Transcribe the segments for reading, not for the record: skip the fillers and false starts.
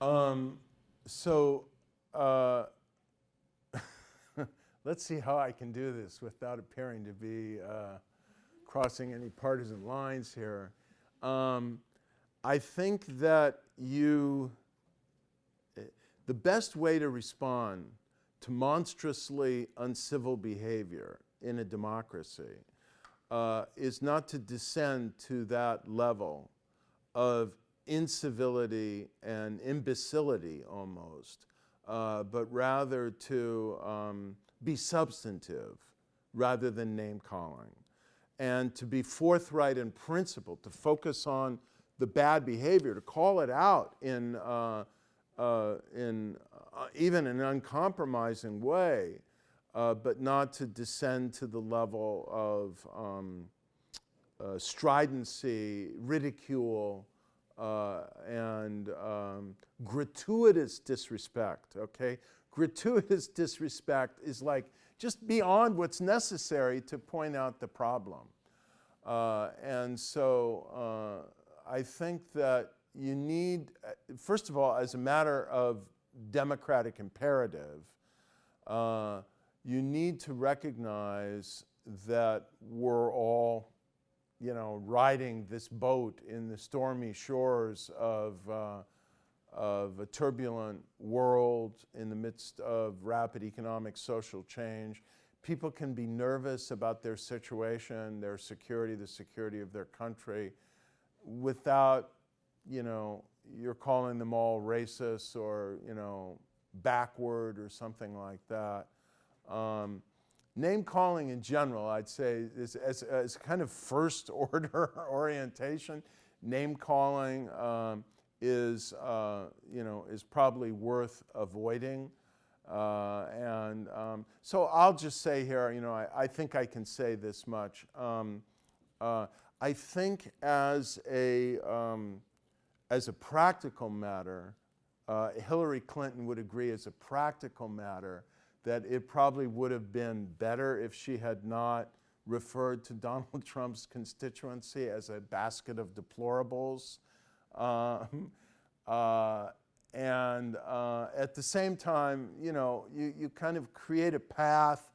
Um, so uh, let's see how I can do this without appearing to be crossing any partisan lines here. I think that the best way to respond to monstrously uncivil behavior in a democracy is not to descend to that level of incivility and imbecility almost, but rather to be substantive rather than name calling, and to be forthright and principled, to focus on the bad behavior, to call it out in even an uncompromising way, but not to descend to the level of stridency, ridicule, and gratuitous disrespect, okay? Gratuitous disrespect is like just beyond what's necessary to point out the problem. And so I think that you need, first of all, as a matter of democratic imperative, you need to recognize that we're all, riding this boat in the stormy shores of a turbulent world in the midst of rapid economic social change. People can be nervous about their situation, their security, the security of their country, without, you're calling them all racist or, backward or something like that. Name calling in general, I'd say, is as kind of first order orientation. Name calling is probably worth avoiding. So I'll just say here, I think I can say this much. I think as a practical matter, Hillary Clinton would agree as a practical matter that it probably would have been better if she had not referred to Donald Trump's constituency as a basket of deplorables. At the same time, you kind of create a path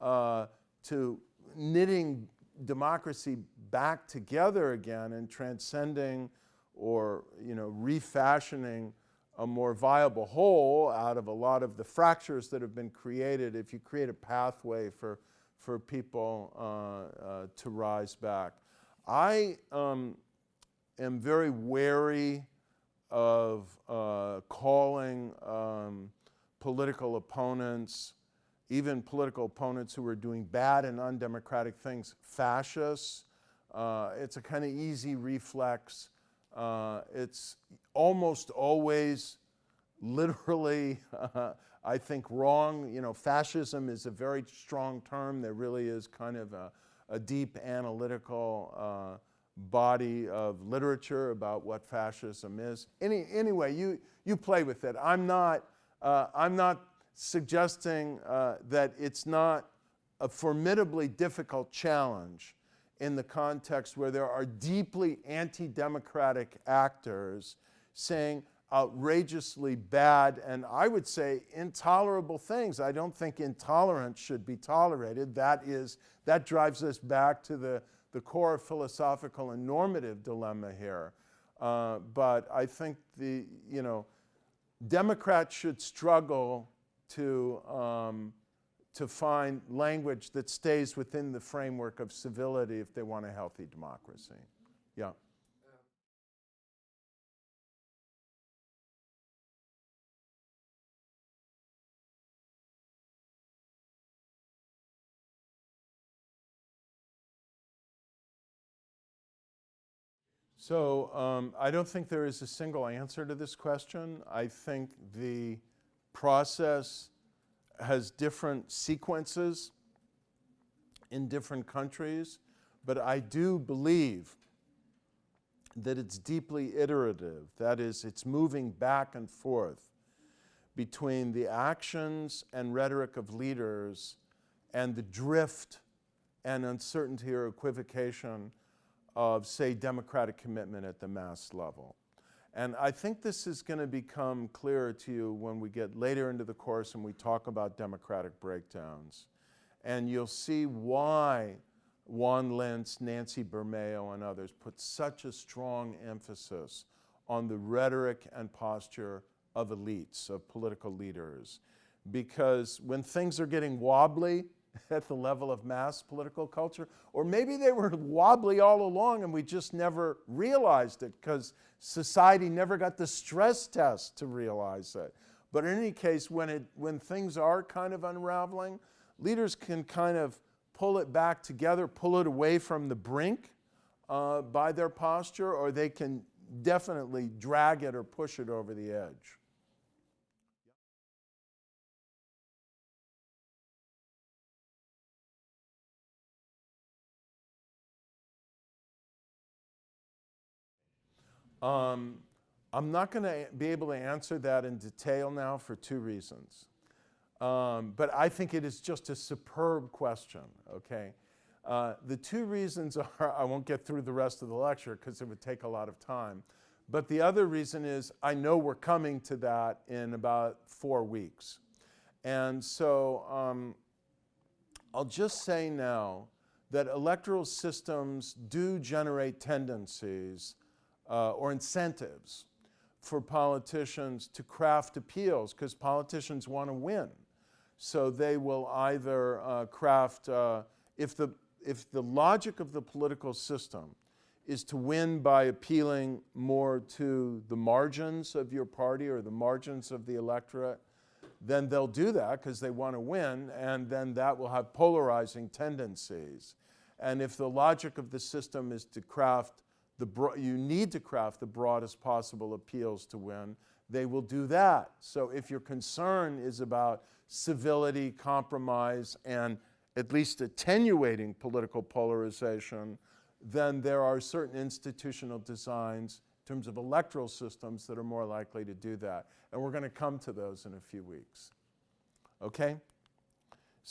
to knitting democracy back together again and transcending or refashioning a more viable whole out of a lot of the fractures that have been created if you create a pathway for people to rise back. I am very wary of calling political opponents, even political opponents who are doing bad and undemocratic things, fascists. It's a kind of easy reflex. It's almost always literally, I think, wrong. Fascism is a very strong term. There really is kind of a deep analytical body of literature about what fascism is. Anyway, you play with it. I'm not suggesting that it's not a formidably difficult challenge in the context where there are deeply anti-democratic actors saying outrageously bad and I would say intolerable things. I don't think intolerance should be tolerated. That drives us back to the core philosophical and normative dilemma here. But I think Democrats should struggle to find language that stays within the framework of civility if they want a healthy democracy. Yeah. So I don't think there is a single answer to this question. I think the process has different sequences in different countries, but I do believe that it's deeply iterative. That is, it's moving back and forth between the actions and rhetoric of leaders and the drift and uncertainty or equivocation of, say, democratic commitment at the mass level. And I think this is going to become clearer to you when we get later into the course and we talk about democratic breakdowns. And you'll see why Juan Lentz, Nancy Bermeo, and others put such a strong emphasis on the rhetoric and posture of elites, of political leaders. Because when things are getting wobbly at the level of mass political culture, or maybe they were wobbly all along and we just never realized it because society never got the stress test to realize it. But in any case, when things are kind of unraveling, leaders can kind of pull it back together, pull it away from the brink by their posture, or they can definitely drag it or push it over the edge. I'm not going to be able to answer that in detail now for two reasons. But I think it is just a superb question, okay? The two reasons are, I won't get through the rest of the lecture because it would take a lot of time. But the other reason is I know we're coming to that in about 4 weeks. And so I'll just say now that electoral systems do generate tendencies or incentives for politicians to craft appeals because politicians want to win. So they will either craft, if the logic of the political system is to win by appealing more to the margins of your party or the margins of the electorate, then they'll do that because they want to win, and then that will have polarizing tendencies. And if the logic of the system is to craft you need to craft the broadest possible appeals to win, they will do that. So if your concern is about civility, compromise, and at least attenuating political polarization, then there are certain institutional designs in terms of electoral systems that are more likely to do that. And we're going to come to those in a few weeks. Okay?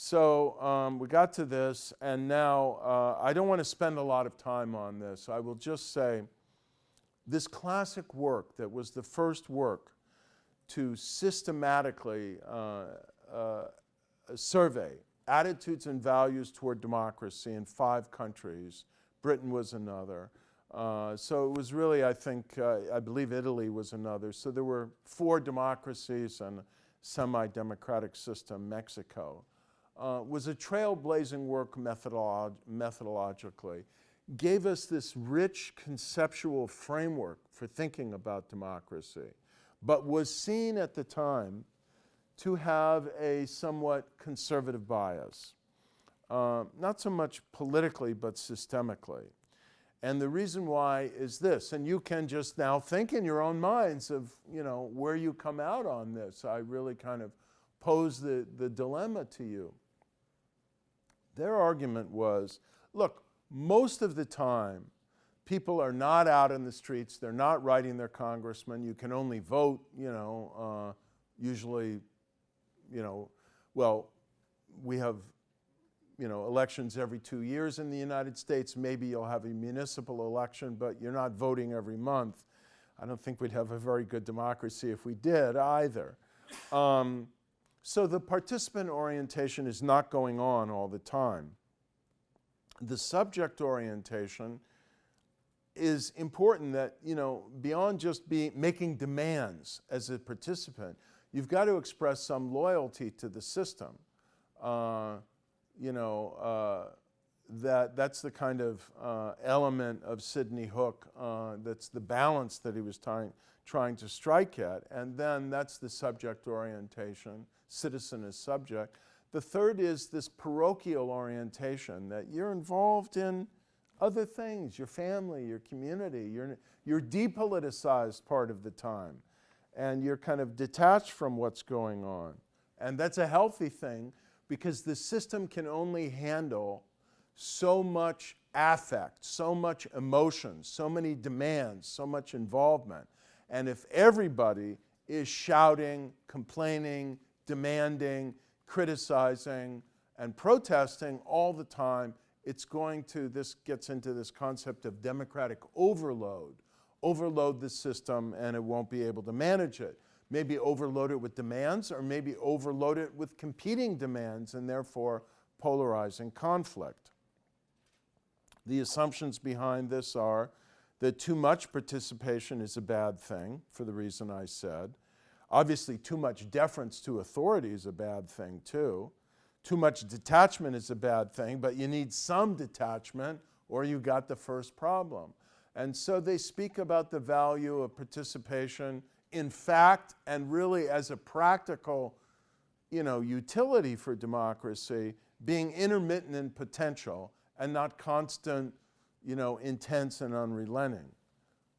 So we got to this, and now I don't want to spend a lot of time on this. I will just say this classic work that was the first work to systematically survey attitudes and values toward democracy in 5 countries. Britain was another. So it was really, I think, I believe Italy was another. So there were 4 democracies and a semi-democratic system, Mexico. Was a trailblazing work methodologically, gave us this rich conceptual framework for thinking about democracy, but was seen at the time to have a somewhat conservative bias, not so much politically, but systemically. And the reason why is this, and you can just now think in your own minds of, where you come out on this. I really kind of pose the dilemma to you. Their argument was, look, most of the time, people are not out in the streets. They're not writing their congressman. You can only vote, usually, well, we have, elections every 2 years in the United States. Maybe you'll have a municipal election, but you're not voting every month. I don't think we'd have a very good democracy if we did either. So the participant orientation is not going on all the time. The subject orientation is important that, beyond just making demands as a participant, you've got to express some loyalty to the system. That's the kind of element of Sidney Hook that's the balance that he was trying to strike at. And then that's the subject orientation, citizen as subject. The third is this parochial orientation, that you're involved in other things, your family, your community. You're depoliticized part of the time, and you're kind of detached from what's going on. And that's a healthy thing, because the system can only handle so much affect, so much emotion, so many demands, so much involvement. And if everybody is shouting, complaining, demanding, criticizing, and protesting all the time, this gets into this concept of democratic overload. overload the system and it won't be able to manage it. Maybe overload it with demands, or maybe overload it with competing demands and therefore polarizing conflict. The assumptions behind this are that too much participation is a bad thing, for the reason I said. Obviously, too much deference to authority is a bad thing too. Too much detachment is a bad thing, but you need some detachment or you got the first problem. And so they speak about the value of participation in fact and really as a practical, utility for democracy, being intermittent in potential and not constant, intense and unrelenting.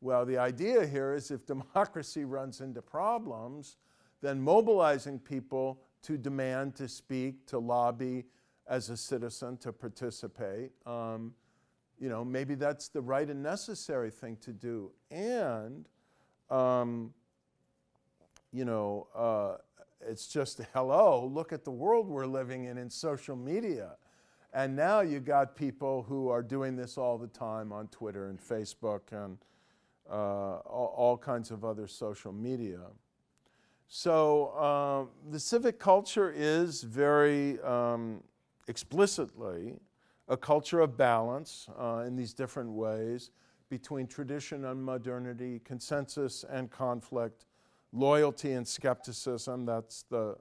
Well, the idea here is if democracy runs into problems, then mobilizing people to demand, to speak, to lobby as a citizen, to participate, maybe that's the right and necessary thing to do. And, it's just, hello, look at the world we're living in social media. And now you got people who are doing this all the time on Twitter and Facebook and all kinds of other social media. So the civic culture is very explicitly a culture of balance in these different ways between tradition and modernity, consensus and conflict, loyalty and skepticism, that's the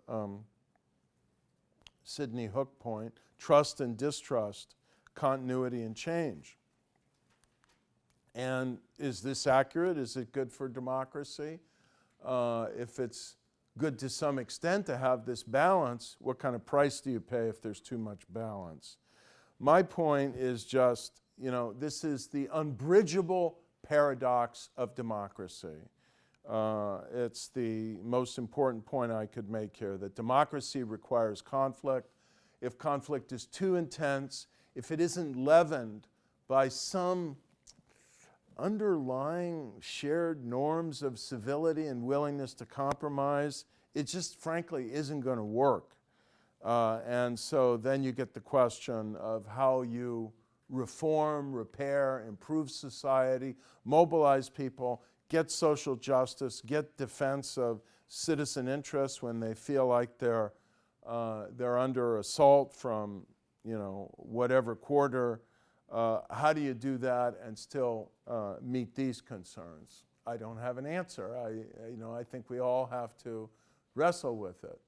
Sidney Hook point, trust and distrust, continuity and change. And is this accurate? Is it good for democracy? If it's good to some extent to have this balance, what kind of price do you pay if there's too much balance? My point is just, this is the unbridgeable paradox of democracy. It's the most important point I could make here, that democracy requires conflict. If conflict is too intense, if it isn't leavened by some underlying shared norms of civility and willingness to compromise, it just frankly isn't going to work. And so then you get the question of how you reform, repair, improve society, mobilize people, get social justice, get defense of citizen interests when they feel like they're under assault from, whatever quarter. How do you do that and still meet these concerns? I don't have an answer. I think we all have to wrestle with it.